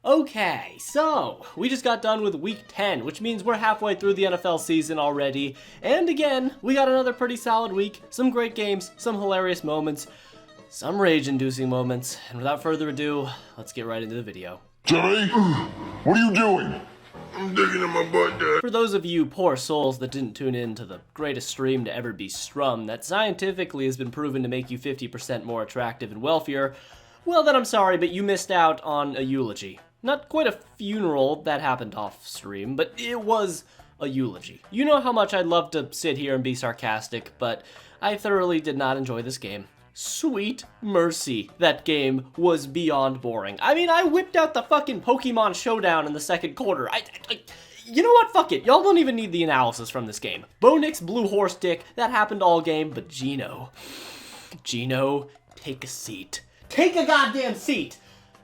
Okay, so we just got done with week 10, which means we're halfway through the NFL season already. And again, we got another pretty solid week, some great games, some hilarious moments, some rage-inducing moments. And without further ado, let's get right into the video. Jimmy, what are you doing? I'm digging in my butt, Dad. For those of you poor souls that didn't tune in to the greatest stream to ever be strummed, that scientifically has been proven to make you 50% more attractive and wealthier, well then I'm sorry, but you missed out on a eulogy. Not quite a funeral, that happened off stream, but it was a eulogy. You know how much I'd love to sit here and be sarcastic, but I thoroughly did not enjoy this game. Sweet mercy, that game was beyond boring. I mean, I whipped out the fucking Pokemon Showdown in the second quarter. You know what? Fuck it. Y'all don't even need the analysis from this game. Bo Nix blew horse dick. That happened all game, but Gino, take a seat. Take a goddamn seat!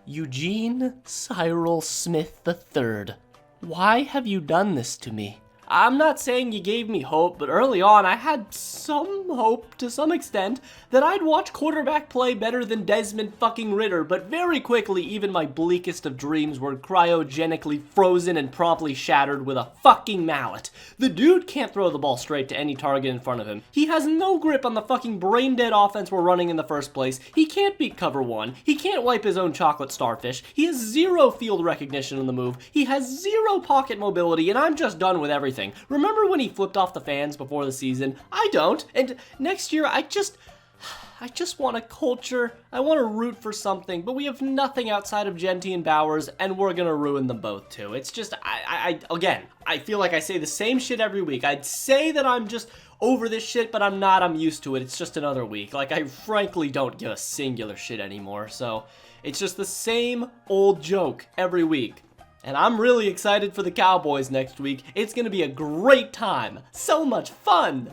Eugene Cyril Smith III, why have you done this to me? I'm not saying you gave me hope, but early on I had some hope, to some extent, that I'd watch quarterback play better than Desmond fucking Ridder, but very quickly even my bleakest of dreams were cryogenically frozen and promptly shattered with a fucking mallet. The dude can't throw the ball straight to any target in front of him. He has no grip on the fucking brain-dead offense we're running in the first place. He can't beat cover one. He can't wipe his own chocolate starfish. He has zero field recognition on the move. He has zero pocket mobility, and I'm just done with everything. Remember when he flipped off the fans before the season? I don't. And next year, I just want a culture. I want to root for something, but we have nothing outside of Genty and Bowers, and we're gonna ruin them both too. It's just, again, I feel like I say the same shit every week. I'd say that I'm just over this shit, but I'm not. I'm used to it. It's just another week. Like, I frankly don't give a singular shit anymore, so it's just the same old joke every week. And I'm really excited for the Cowboys next week. It's gonna be a great time. So much fun!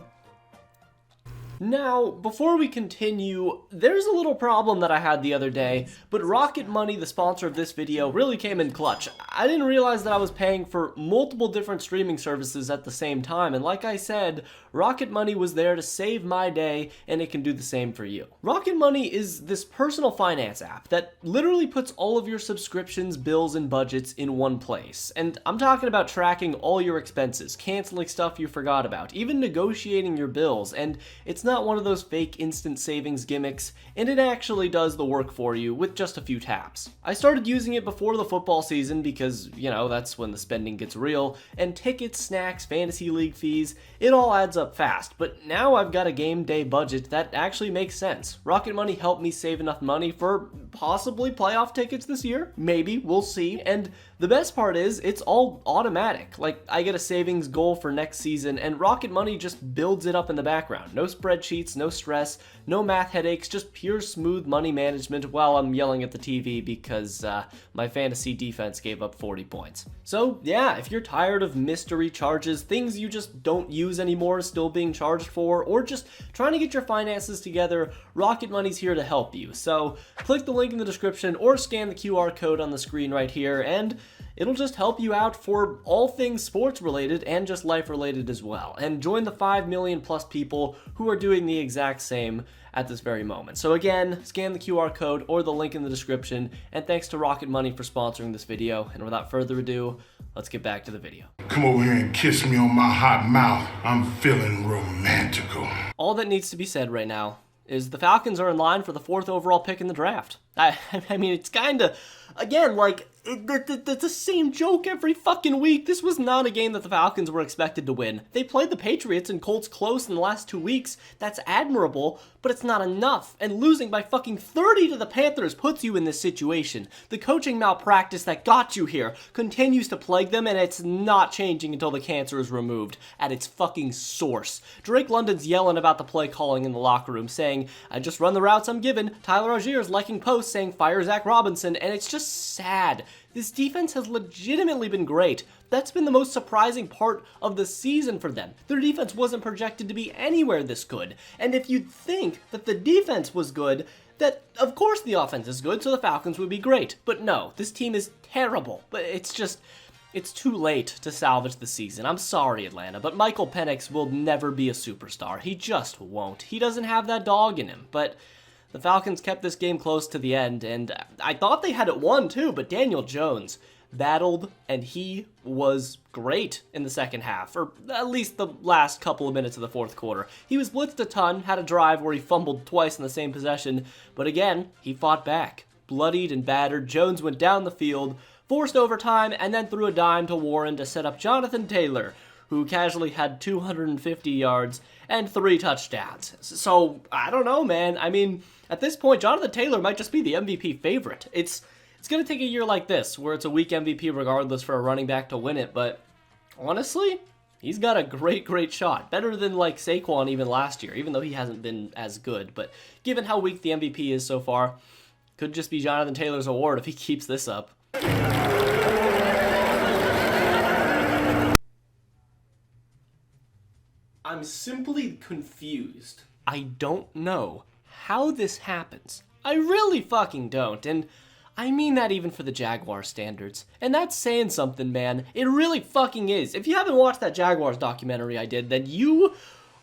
Now, before we continue, there's a little problem that I had the other day, but Rocket Money, the sponsor of this video, really came in clutch. I didn't realize that I was paying for multiple different streaming services at the same time, and like I said, Rocket Money was there to save my day, and it can do the same for you. Rocket Money is this personal finance app that literally puts all of your subscriptions, bills, and budgets in one place. And I'm talking about tracking all your expenses, canceling stuff you forgot about, even negotiating your bills, and it's not one of those fake instant savings gimmicks, and it actually does the work for you with just a few taps. I started using it before the football season because, you know, that's when the spending gets real, and tickets, snacks, fantasy league fees, it all adds up fast. But now I've got a game day budget that actually makes sense. Rocket Money helped me save enough money for possibly playoff tickets this year. Maybe, we'll see. And the best part is, it's all automatic. Like, I get a savings goal for next season, and Rocket Money just builds it up in the background. No spreadsheets, no stress, no math headaches, just pure smooth money management while I'm yelling at the TV because my fantasy defense gave up 40 points. So yeah, if you're tired of mystery charges, things you just don't use anymore still being charged for, or just trying to get your finances together, Rocket Money's here to help you. So click the link in the description or scan the QR code on the screen right here, and it'll just help you out for all things sports related and just life related as well. And join the 5 million plus people who are doing the exact same at this very moment. So again, scan the QR code or the link in the description, and thanks to Rocket Money for sponsoring this video. And without further ado, let's get back to the video. Come over here and kiss me on my hot mouth. I'm feeling romantical. All that needs to be said right now is the Falcons are in line for the 4th overall pick in the draft. I mean, it's kind of, again, like, it's the same joke every fucking week. This was not a game that the Falcons were expected to win. They played the Patriots and Colts close in the last 2 weeks. That's admirable, but it's not enough. And losing by fucking 30 to the Panthers puts you in this situation. The coaching malpractice that got you here continues to plague them, and it's not changing until the cancer is removed at its fucking source. Drake London's yelling about the play calling in the locker room, saying, "I just run the routes I'm given." Tyler Allgeier's liking posts saying, "Fire Zach Robinson," and it's just sad. This defense has legitimately been great. That's been the most surprising part of the season for them. Their defense wasn't projected to be anywhere this good. And if you'd think that the defense was good, that of course the offense is good, so the Falcons would be great. But no, this team is terrible. But it's too late to salvage the season. I'm sorry, Atlanta, but Michael Penix will never be a superstar. He just won't. He doesn't have that dog in him. But The Falcons kept this game close to the end, and I thought they had it won too, but Daniel Jones battled, and he was great in the second half, or at least the last couple of minutes of the fourth quarter. He was blitzed a ton, had a drive where he fumbled twice in the same possession, but again, he fought back. Bloodied and battered, Jones went down the field, forced overtime, and then threw a dime to Warren to set up Jonathan Taylor, who casually had 250 yards and 3 touchdowns. So, I don't know, man. I mean, at this point, Jonathan Taylor might just be the MVP favorite. It's going to take a year like this, where it's a weak MVP regardless for a running back to win it, but honestly, he's got a great shot. Better than, like, Saquon even last year, even though he hasn't been as good. But given how weak the MVP is so far, could just be Jonathan Taylor's award if he keeps this up. I'm simply confused. I don't know how this happens. I really fucking don't, and I mean that even for the Jaguars standards. And that's saying something, man. It really fucking is. If you haven't watched that Jaguars documentary I did, then you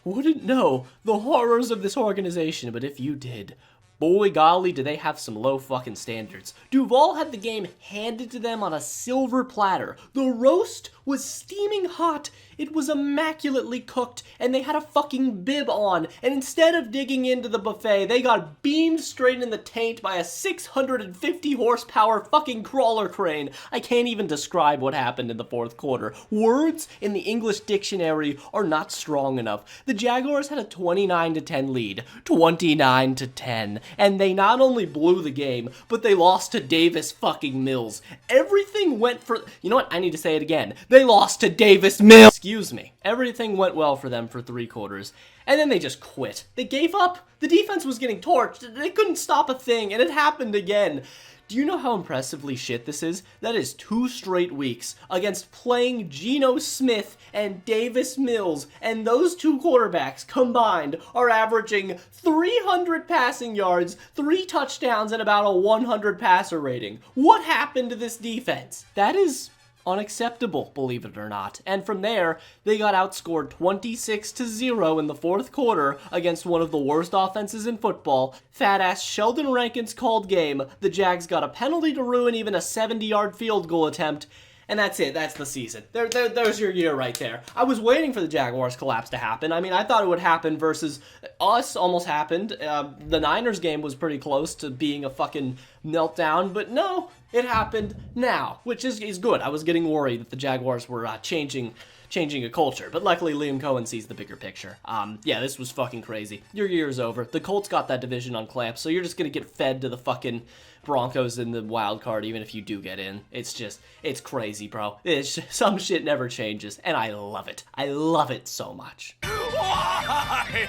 wouldn't know the horrors of this organization, but if you did, boy golly, do they have some low fucking standards. Duval had the game handed to them on a silver platter. The roast was steaming hot. It was immaculately cooked, and they had a fucking bib on. And instead of digging into the buffet, they got beamed straight in the taint by a 650 horsepower fucking crawler crane. I can't even describe what happened in the fourth quarter. Words in the English dictionary are not strong enough. The Jaguars had a 29-10 lead, 29-10, and they not only blew the game, but they lost to Davis fucking Mills. Everything went for, you know what, I need to say it again. They lost to Davis Mills. Excuse me. Everything went well for them for 3 quarters, and then they just quit. They gave up. The defense was getting torched. They couldn't stop a thing, and it happened again. Do you know how impressively shit this is? That is 2 straight weeks against playing Geno Smith and Davis Mills, and those 2 quarterbacks combined are averaging 300 passing yards, 3 touchdowns, and about a 100 passer rating. What happened to this defense? That is unacceptable, believe it or not. And from there, they got outscored 26-0 in the fourth quarter against one of the worst offenses in football. Fat-ass Sheldon Rankins called game. The Jags got a penalty to ruin even a 70-yard field goal attempt. And that's it. That's the season. There's your year right there. I was waiting for the Jaguars collapse to happen. I mean, I thought it would happen versus us. Almost happened. The Niners game was pretty close to being a fucking meltdown, but no, it happened now, which is good. I was getting worried that the Jaguars were changing a culture, but luckily Liam Cohen sees the bigger picture. Yeah, this was fucking crazy. Your year's over. The Colts got that division on clamp, so you're just gonna get fed to the fucking Broncos in the wild card, even if you do get in. It's crazy, bro. Some shit never changes, and I love it. I love it so much. Why?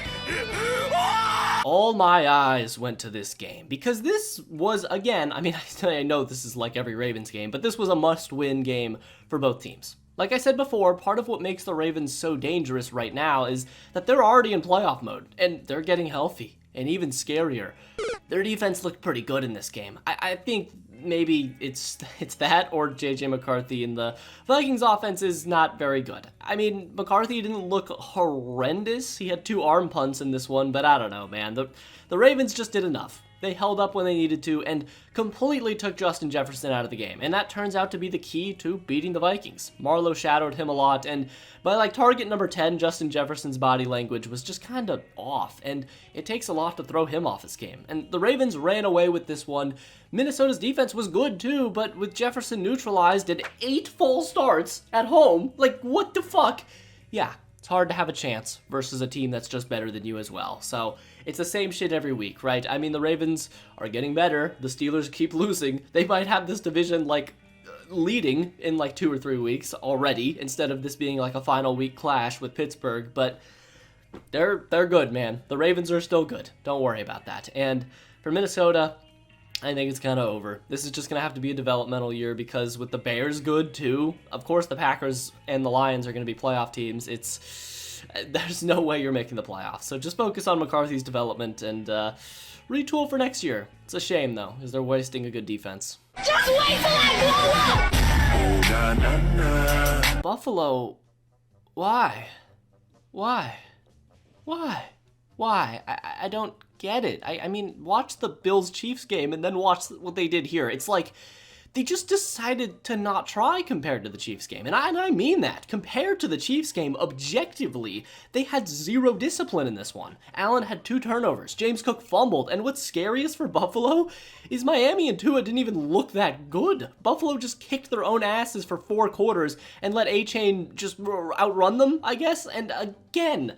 All my eyes went to this game, because this was, again, I mean, I know this is like every Ravens game, but this was a must-win game for both teams. Like I said before, part of what makes the Ravens so dangerous right now is that they're already in playoff mode, and they're getting healthy, and even scarier. Their defense looked pretty good in this game. I think maybe it's that, or J.J. McCarthy, and the Vikings offense is not very good. I mean, McCarthy didn't look horrendous. He had 2 arm punts in this one, but I don't know, man. The Ravens just did enough. They held up when they needed to and completely took Justin Jefferson out of the game. And that turns out to be the key to beating the Vikings. Marlowe shadowed him a lot, and by like target number 10, Justin Jefferson's body language was just kind of off, and it takes a lot to throw him off his game. And the Ravens ran away with this one. Minnesota's defense was good too, but with Jefferson neutralized and 8 false starts at home, like what the fuck? Yeah, it's hard to have a chance versus a team that's just better than you as well. So it's the same shit every week, right? I mean, the Ravens are getting better. The Steelers keep losing. They might have this division, like, leading in, like, 2 or 3 weeks already, instead of this being, like, a final week clash with Pittsburgh. But they're good, man. The Ravens are still good. Don't worry about that. And for Minnesota, I think it's kind of over. This is just going to have to be a developmental year, because with the Bears good, too, of course the Packers and the Lions are going to be playoff teams. There's no way you're making the playoffs. So just focus on McCarthy's development and retool for next year. It's a shame, though, because they're wasting a good defense. Just wait till I blow up! Buffalo, why? I don't get it. I mean, watch the Bills-Chiefs game and then watch what they did here. It's like they just decided to not try compared to the Chiefs game. And I mean that. Compared to the Chiefs game, objectively, they had zero discipline in this one. Allen had 2 turnovers. James Cook fumbled. And what's scariest for Buffalo is Miami and Tua didn't even look that good. Buffalo just kicked their own asses for 4 quarters and let A-Chain just outrun them, I guess. And again,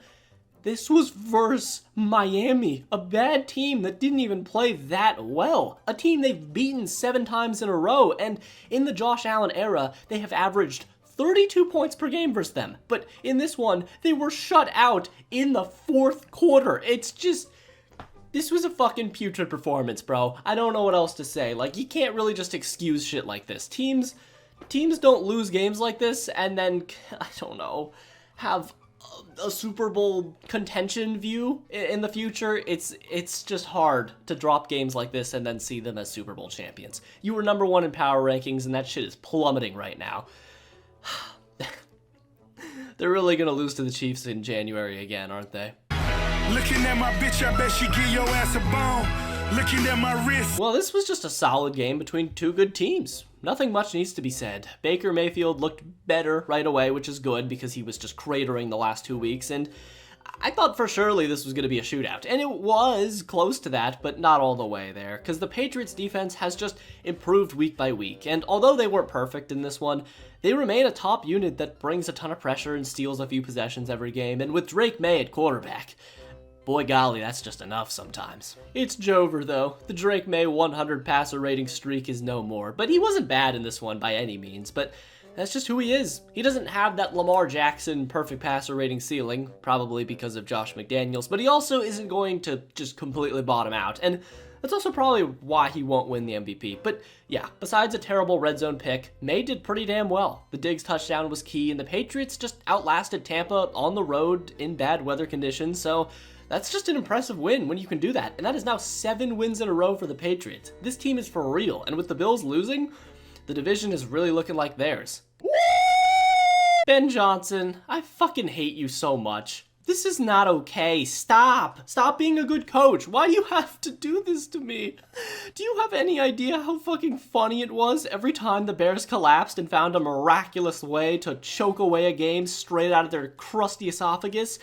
this was versus Miami, a bad team that didn't even play that well. A team they've beaten 7 times in a row, and in the Josh Allen era, they have averaged 32 points per game versus them. But in this one, they were shut out in the 4th quarter. It's just, this was a fucking putrid performance, bro. I don't know what else to say. Like, you can't really just excuse shit like this. Teams don't lose games like this and then, I don't know, have a Super Bowl contention view in the future. It's just hard to drop games like this and then see them as Super Bowl champions. You were number 1 in power rankings and that shit is plummeting right now. They're really gonna lose to the Chiefs in January again, aren't they? Looking at my bitch, I bet she give your ass a bone. Looking at my wrist. Well, this was just a solid game between 2 good teams. Nothing much needs to be said. Baker Mayfield looked better right away, which is good because he was just cratering the last 2 weeks, and I thought for surely this was going to be a shootout. And it was close to that, but not all the way there, because the Patriots defense has just improved week by week, and although they weren't perfect in this one, they remain a top unit that brings a ton of pressure and steals a few possessions every game, and with Drake May at quarterback, boy golly, that's just enough sometimes. It's Jover though. The Drake May 100 passer rating streak is no more, but he wasn't bad in this one by any means, but that's just who he is. He doesn't have that Lamar Jackson perfect passer rating ceiling, probably because of Josh McDaniels, but he also isn't going to just completely bottom out, and that's also probably why he won't win the MVP. But yeah, besides a terrible red zone pick, May did pretty damn well. The Diggs touchdown was key, and the Patriots just outlasted Tampa on the road in bad weather conditions, so that's just an impressive win when you can do that. And that is now 7 wins in a row for the Patriots. This team is for real. And with the Bills losing, the division is really looking like theirs. Ben Johnson, I fucking hate you so much. This is not okay. Stop. Stop being a good coach. Why do you have to do this to me? Do you have any idea how fucking funny it was every time the Bears collapsed and found a miraculous way to choke away a game straight out of their crusty esophagus?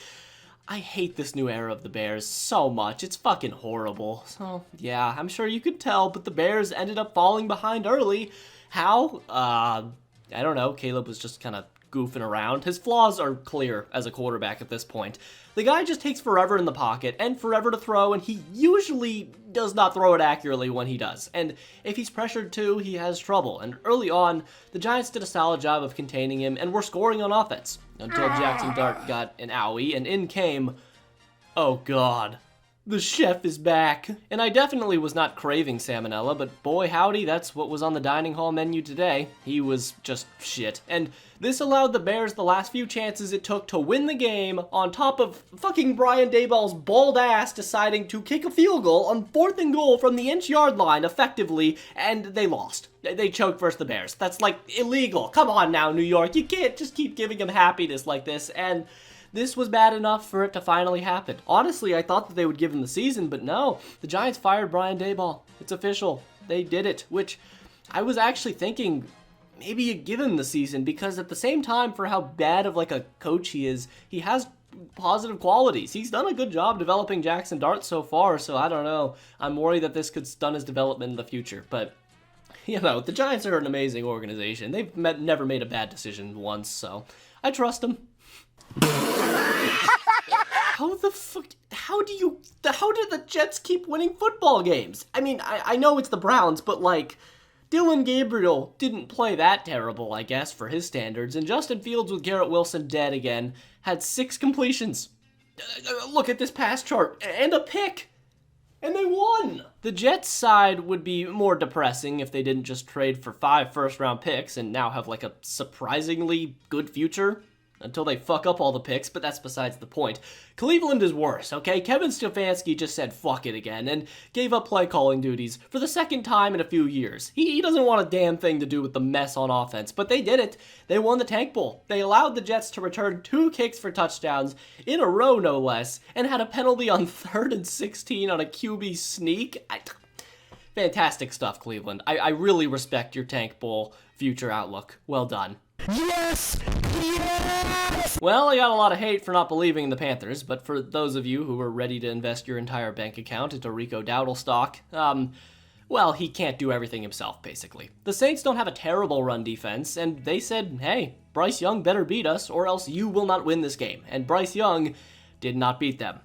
I hate this new era of the Bears so much. It's fucking horrible. So, yeah, I'm sure you could tell, but the Bears ended up falling behind early. How? I don't know. Caleb was just kind of goofing around. His flaws are clear as a quarterback at this point. The guy just takes forever in the pocket and forever to throw, and he usually does not throw it accurately when he does. And if he's pressured too, he has trouble. And early on, the Giants did a solid job of containing him and were scoring on offense until Jackson Dart got an owie, and in came, oh god, the chef is back. And I definitely was not craving salmonella, but boy howdy, that's what was on the dining hall menu today. He was just shit. And this allowed the Bears the last few chances it took to win the game, on top of fucking Brian Daboll's bald ass deciding to kick a field goal on 4th and goal from the inch-yard line effectively, and they lost. They choked versus the Bears. That's like illegal. Come on now, New York. You can't just keep giving them happiness like this, and this was bad enough for it to finally happen. Honestly, I thought that they would give him the season, but no. The Giants fired Brian Daboll. It's official. They did it, which I was actually thinking maybe you give him the season, because at the same time, for how bad of like a coach he is, he has positive qualities. He's done a good job developing Jackson Dart so far, so I don't know. I'm worried that this could stun his development in the future, but you know, the Giants are an amazing organization. They've never made a bad decision once, so I trust them. How the fuck, how do the Jets keep winning football games? I mean, I know it's the Browns, but like, Dylan Gabriel didn't play that terrible, I guess, for his standards, and Justin Fields with Garrett Wilson dead again had 6 completions. Look at this pass chart, and a pick, and they won! The Jets side would be more depressing if they didn't just trade for 5 first-round picks and now have like a surprisingly good future. until they fuck up all the picks, but that's besides the point. Cleveland is worse, okay? Kevin Stefanski just said fuck it again and gave up play calling duties for the second time in a few years. He doesn't want a damn thing to do with the mess on offense, but they did it. They won the Tank Bowl. They allowed the Jets to return 2 kicks for touchdowns in a row, no less, and had a penalty on 3rd and 16 on a QB sneak. Fantastic stuff, Cleveland. I really respect your Tank Bowl future outlook. Well done. Yes! Yes! Well, I got a lot of hate for not believing in the Panthers, but for those of you who are ready to invest your entire bank account into Rico Dowdle stock, well, he can't do everything himself, basically. The Saints don't have a terrible run defense, and they said, hey, Bryce Young better beat us, or else you will not win this game. And Bryce Young did not beat them.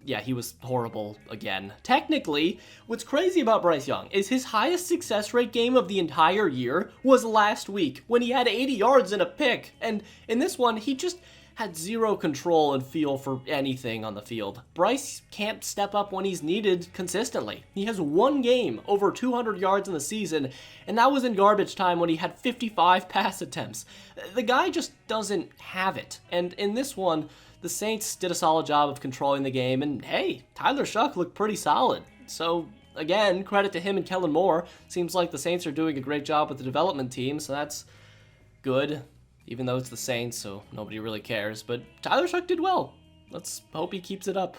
Yeah, he was horrible again. Technically, what's crazy about Bryce Young is his highest success rate game of the entire year was last week, when he had 80 yards and a pick. And in this one, he just had zero control and feel for anything on the field. Bryce can't step up when he's needed consistently. He has one game over 200 yards in the season, and that was in garbage time when he had 55 pass attempts. The guy just doesn't have it. And in this one, the Saints did a solid job of controlling the game, and hey, Tyler Shough looked pretty solid. So, again, credit to him and Kellen Moore. Seems like the Saints are doing a great job with the development team, so that's good, even though it's the Saints, so nobody really cares. But Tyler Shough did well. Let's hope he keeps it up.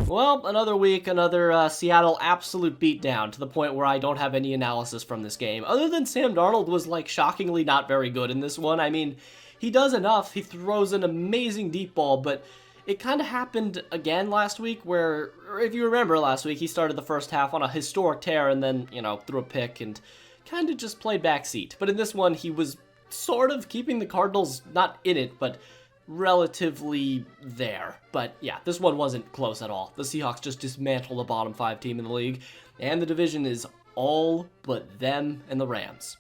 Well, another week, another Seattle absolute beatdown, to the point where I don't have any analysis from this game. Other than Sam Darnold was, like, shockingly not very good in this one. I mean, he does enough. He throws an amazing deep ball, but it kind of happened again last week where, if you remember last week, he started the first half on a historic tear and then, threw a pick and kind of just played backseat. But in this one, he was sort of keeping the Cardinals not in it, but relatively there. But yeah, this one wasn't close at all. The Seahawks just dismantled the bottom 5 team in the league, and the division is all but them and the Rams,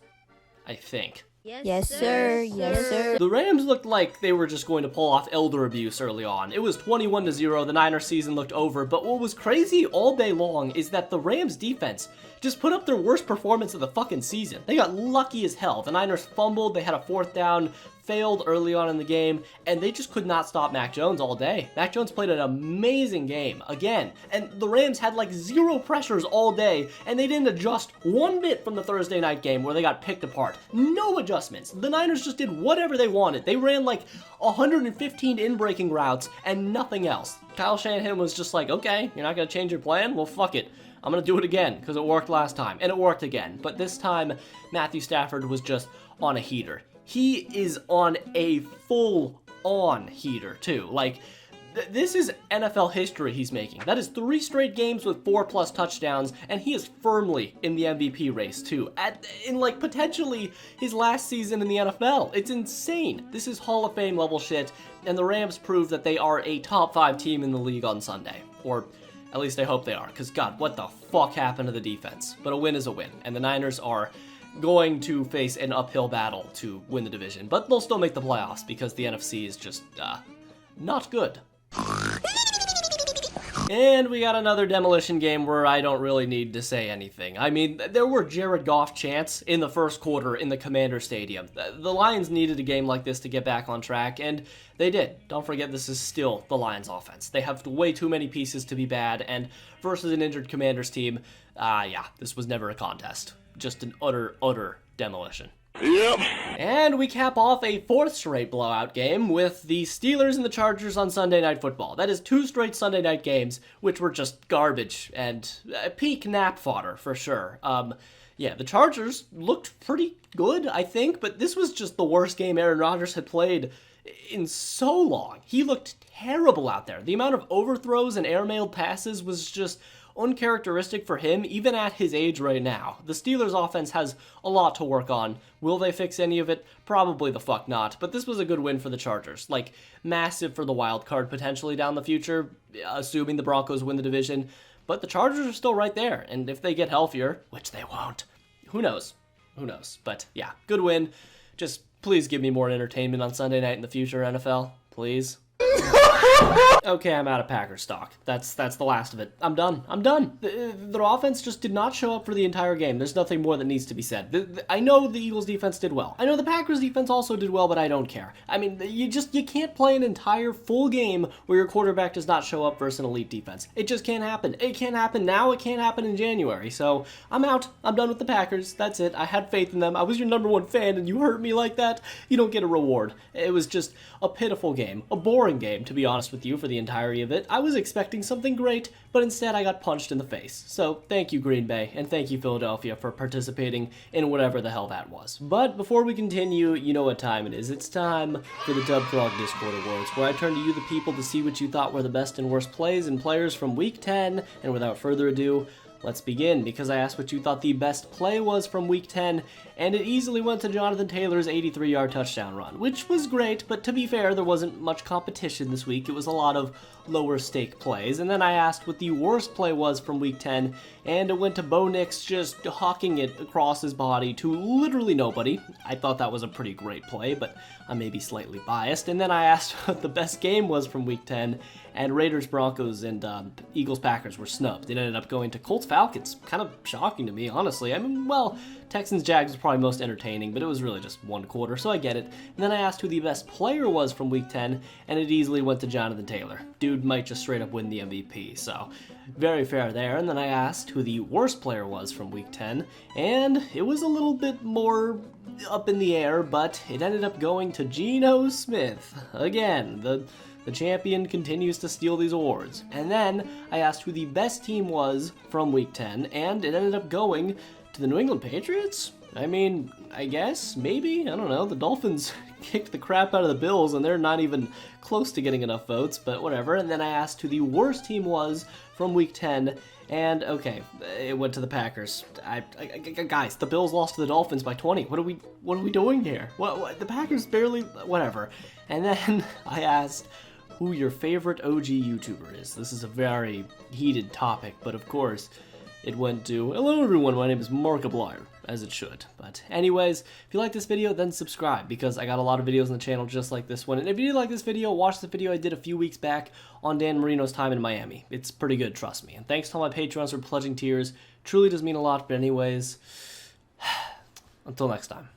I think. Yes, sir. Yes, sir. The Rams looked like they were just going to pull off elder abuse early on. It was 21-0, the Niners season looked over, but what was crazy all day long is that the Rams defense just put up their worst performance of the fucking season. They got lucky as hell. The Niners fumbled, they had a 4th down, failed early on in the game, and they just could not stop Mac Jones all day. Mac Jones played an amazing game, again, and the Rams had like 0 pressures all day, and they didn't adjust one bit from the Thursday night game where they got picked apart. No adjustments. The Niners just did whatever they wanted. They ran like 115 in-breaking routes and nothing else. Kyle Shanahan was just like, okay, you're not going to change your plan? Well, fuck it. I'm going to do it again, because it worked last time, and it worked again. But this time, Matthew Stafford was just on a heater. He is on a full-on heater, too. Like, this is NFL history he's making. That is 3 straight games with 4+ touchdowns, and he is firmly in the MVP race, too. In, like, potentially his last season in the NFL. It's insane. This is Hall of Fame level shit, and the Rams prove that they are a top 5 team in the league on Sunday. Or at least I hope they are, because God, what the fuck happened to the defense? But a win is a win, and the Niners are going to face an uphill battle to win the division, but they'll still make the playoffs because the NFC is just, not good. And we got another demolition game where I don't really need to say anything. I mean, there were Jared Goff chants in the first quarter in the Commander Stadium. The Lions needed a game like this to get back on track, and they did. Don't forget, this is still the Lions offense. They have way too many pieces to be bad, and versus an injured Commanders team, yeah, this was never a contest. Just an utter demolition. Yep. And we cap off a 4th straight blowout game with the Steelers and the Chargers on Sunday Night Football. That is 2 straight Sunday night games, which were just garbage and peak nap fodder for sure. Yeah, the Chargers looked pretty good, I think, but this was just the worst game Aaron Rodgers had played in so long. He looked terrible out there. The amount of overthrows and airmailed passes was just uncharacteristic for him, even at his age right now. The Steelers' offense has a lot to work on. Will they fix any of it? Probably the fuck not, but this was a good win for the Chargers. Like, massive for the wild card potentially down the future, assuming the Broncos win the division. But the Chargers are still right there, and if they get healthier, which they won't, who knows? Who knows? But yeah, good win. Just please give me more entertainment on Sunday night in the future, NFL. Please. Okay, I'm out of Packers stock. That's the last of it. I'm done. I'm done. Their offense just did not show up for the entire game. There's nothing more that needs to be said. I know the Eagles defense did well. I know the Packers defense also did well, but I don't care. I mean, you can't play an entire full game where your quarterback does not show up versus an elite defense. It just can't happen. It can't happen now. It can't happen in January. So I'm out. I'm done with the Packers. That's it. I had faith in them. I was your #1 fan, and you hurt me like that. You don't get a reward. It was just a pitiful game, a boring game, to be honest with you, for the entirety of it. I was expecting something great, but instead I got punched in the face. So thank you, Green Bay, and thank you, Philadelphia, for participating in whatever the hell that was. But before we continue, you know what time it is. It's time for the TubFrog Discord Awards, where I turn to you, the people, to see what you thought were the best and worst plays and players from Week 10. And without further ado, let's begin, because I asked what you thought the best play was from Week 10, and it easily went to Jonathan Taylor's 83-yard touchdown run, which was great, but to be fair, there wasn't much competition this week. It was a lot of lower stake plays. And then I asked what the worst play was from Week 10, and it went to Bo Nix just hawking it across his body to literally nobody. I thought that was a pretty great play, but I may be slightly biased. And then I asked what the best game was from Week 10, and Raiders, Broncos, and Eagles, Packers were snubbed. It ended up going to Colts, Falcons. Kind of shocking to me, honestly. I mean, well, Texans, Jags was probably most entertaining, but it was really just one quarter, so I get it. And then I asked who the best player was from Week 10, and it easily went to Jonathan Taylor. Dude might just straight up win the MVP, so very fair there. And then I asked who the worst player was from Week 10, and it was a little bit more up in the air, but it ended up going to Geno Smith. Again, the champion continues to steal these awards. And then I asked who the best team was from Week 10, and it ended up going to the New England Patriots? I mean, I guess, maybe, I don't know. The Dolphins kicked the crap out of the Bills, and they're not even close to getting enough votes, but whatever. And then I asked who the worst team was from Week 10, and okay, it went to the Packers. Guys, the Bills lost to the Dolphins by 20. What are we doing here? What the Packers barely, whatever. And then I asked who your favorite OG YouTuber is. This is a very heated topic, but of course, it went to, hello everyone, my name is Markiplier, as it should. But anyways, if you like this video, then subscribe, because I got a lot of videos on the channel just like this one. And if you did like this video, watch the video I did a few weeks back on Dan Marino's time in Miami. It's pretty good, trust me. And thanks to all my Patreons for pledging tiers. Truly does mean a lot, but anyways, until next time.